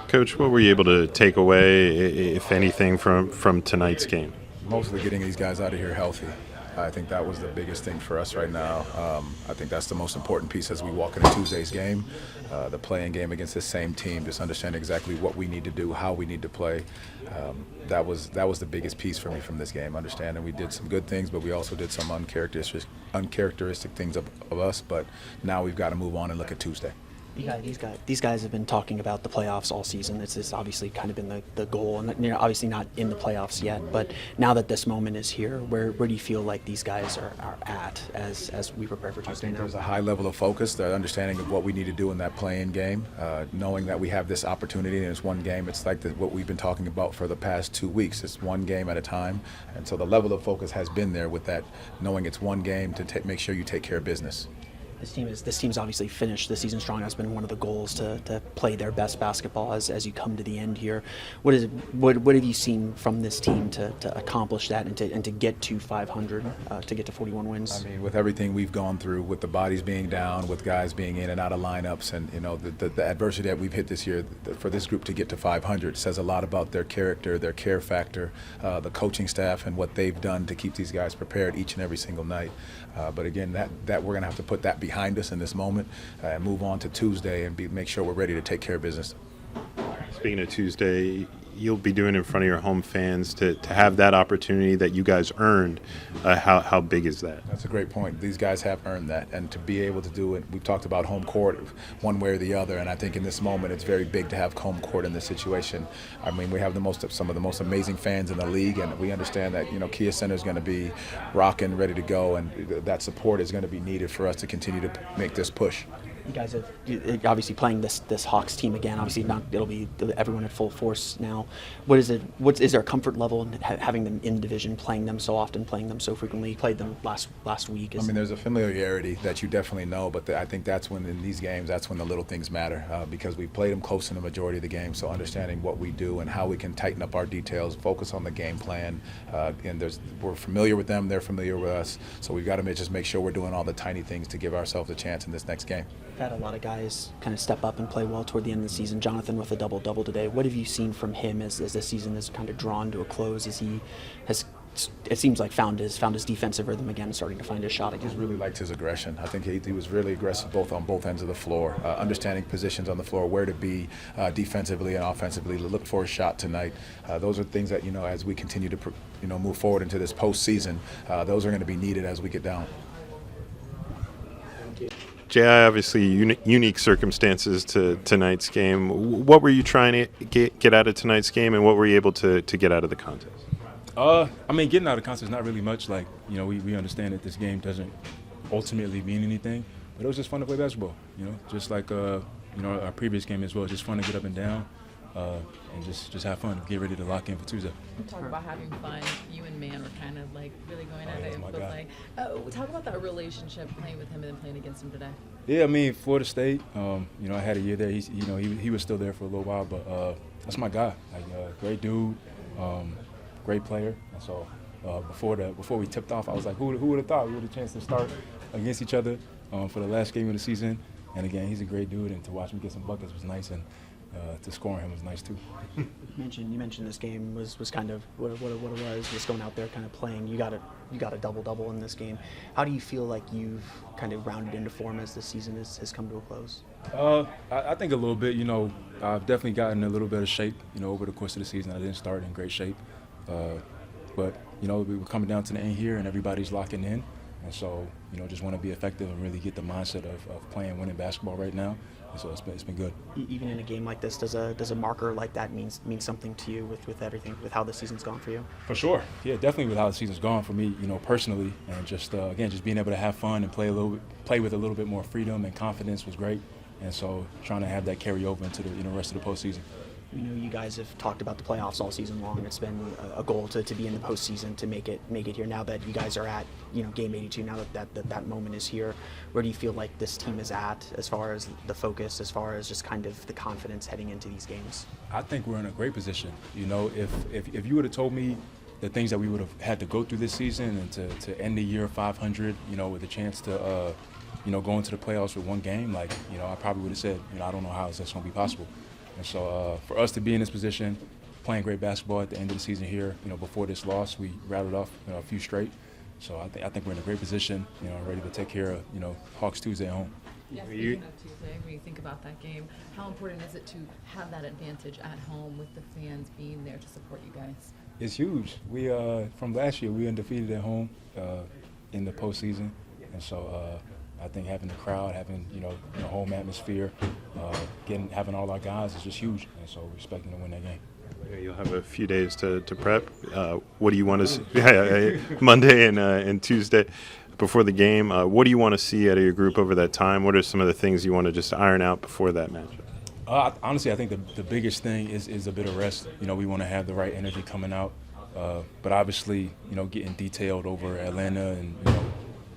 Coach, what were you able to take away, if anything, from tonight's game? Mostly getting these guys out of here healthy. I think that was the biggest thing for us right now. I think that's the most important piece as we walk into Tuesday's game, the playing game against this same team, just understand exactly what we need to do, how we need to play. That was the biggest piece for me from this game, understanding we did some good things, but we also did some uncharacteristic things of us, but now we've got to move on and look at Tuesday. These guys have been talking about the playoffs all season. It's obviously kind of been the goal, and obviously not in the playoffs yet. But now that this moment is here, where do you feel like these guys are at as we prepare for Tuesday? I think there's a high level of focus, the understanding of what we need to do in that playing game, knowing that we have this opportunity and it's one game. It's like what we've been talking about for the past 2 weeks. It's one game at a time, and so the level of focus has been there with that, knowing it's one game to make sure you take care of business. This team's obviously finished the season strong. That's been one of the goals to play their best basketball as you come to the end here. What have you seen from this team to accomplish that and to get to 500, to get to 41 wins? I mean, with everything we've gone through, with the bodies being down, with guys being in and out of lineups, and the adversity that we've hit this year, for this group to get to 500 says a lot about their character, their care factor, the coaching staff, and what they've done to keep these guys prepared each and every single night. But again, that we're going to have to put that behind us in this moment and move on to Tuesday and make sure we're ready to take care of business. Speaking of Tuesday, you'll be doing in front of your home fans to have that opportunity that you guys earned. How big is that? That's a great point. These guys have earned that, and to be able to do it, we've talked about home court one way or the other, and I think in this moment it's very big to have home court in this situation. I mean, we have some of the most amazing fans in the league, and we understand that Kia Center is going to be rocking, ready to go, and that support is going to be needed for us to continue to make this push. You guys have obviously playing this Hawks team again. Obviously, it'll be everyone at full force now. Is there a comfort level in having them in division, playing them so often, playing them so frequently? You played them last week. I mean, there's a familiarity that you definitely know, but I think that's when in these games, that's when the little things matter because we played them close in the majority of the game. So understanding what we do and how we can tighten up our details, focus on the game plan, and we're familiar with them, they're familiar with us. So we've got to just make sure we're doing all the tiny things to give ourselves a chance in this next game. Had a lot of guys kind of step up and play well toward the end of the season. Jonathan with a double-double today. What have you seen from him as this season is kind of drawn to a close? As he has, it seems like found his defensive rhythm again, starting to find his shot again. I just really liked his aggression. I think he was really aggressive on both ends of the floor, understanding positions on the floor, where to be defensively and offensively, to look for a shot tonight. Those are things that as we continue to move forward into this postseason, those are going to be needed as we get down. J.I., obviously unique circumstances to tonight's game. What were you trying to get out of tonight's game, and what were you able to get out of the contest? I mean, getting out of the contest is not really much. Like, we understand that this game doesn't ultimately mean anything, but it was just fun to play basketball. Just like our previous game as well. Just fun to get up and down, and just have fun. Get ready to lock in for Tuesday. Talk about having fun. You and Man were kind of like really going at it. But like, talk about that relationship playing with him and then playing against him today. Yeah, I mean, Florida State. I had a year there. He was still there for a little while, but that's my guy. Like, great dude, great player. And so before we tipped off, I was like, who would have thought we would have a chance to start against each other for the last game of the season? And again, he's a great dude, and to watch him get some buckets was nice, and to score him was nice too. You mentioned this game was kind of what it was, just going out there kind of playing. You got a double-double in this game. How do you feel like you've kind of rounded into form as this season has come to a close? I think a little bit. I've definitely gotten a little bit of shape. Over the course of the season, I didn't start in great shape, but we were coming down to the end here, and everybody's locking in. And so, just want to be effective and really get the mindset of playing winning basketball right now. And so it's been good. Even in a game like this, does a marker like that mean something to you with everything, with how the season's gone for you? For sure. Yeah, definitely with how the season's gone for me, personally, and just being able to have fun and play with a little bit more freedom and confidence was great. And so trying to have that carry over into the rest of the postseason. You guys have talked about the playoffs all season long. It's been a goal to be in the postseason, to make it here. Now that you guys are at game 82, now that moment is here, where do you feel like this team is at as far as the focus, as far as just kind of the confidence heading into these games? I think we're in a great position. If you would have told me the things that we would have had to go through this season and to end the year 500, with a chance to go into the playoffs with one game, I probably would have said, I don't know how that's going to be possible. And so for us to be in this position, playing great basketball at the end of the season here, before this loss, we rattled off a few straight. So I think we're in a great position, ready to take care of, Hawks Tuesday at home. Yeah, speaking of Tuesday, when you think about that game, how important is it to have that advantage at home with the fans being there to support you guys? It's huge. We from last year, we undefeated at home in the postseason, and so I think having the crowd, having the home atmosphere, having all our guys is just huge, and so we're expecting to win that game. You'll have a few days to prep. What do you want to see? Monday and Tuesday before the game. What do you want to see out of your group over that time? What are some of the things you want to just iron out before that matchup? Honestly, I think the biggest thing is a bit of rest. We want to have the right energy coming out. But obviously, getting detailed over Atlanta, and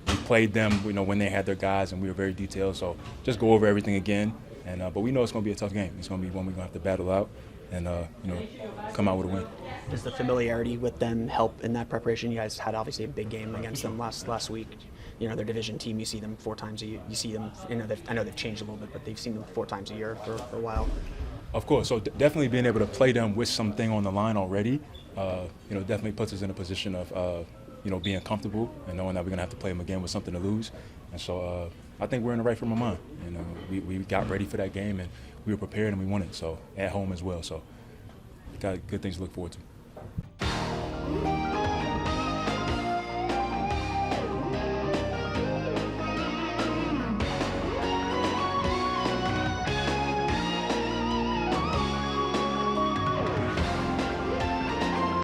we played them, when they had their guys, and we were very detailed. So just go over everything again. And but we know it's going to be a tough game. It's going to be one we're going to have to battle out and come out with a win. Does the familiarity with them help in that preparation? You guys had obviously a big game against them last week. Their division team. You see them 4 times a year. You see them. I know they've changed a little bit, but they've seen them 4 times a year for a while. Of course. So definitely being able to play them with something on the line already, definitely puts us in a position of being comfortable and knowing that we're going to have to play them again with something to lose. And so I think we're in the right frame of mind. We got ready for that game, and we were prepared, and we won it. So at home as well. So we got good things to look forward to.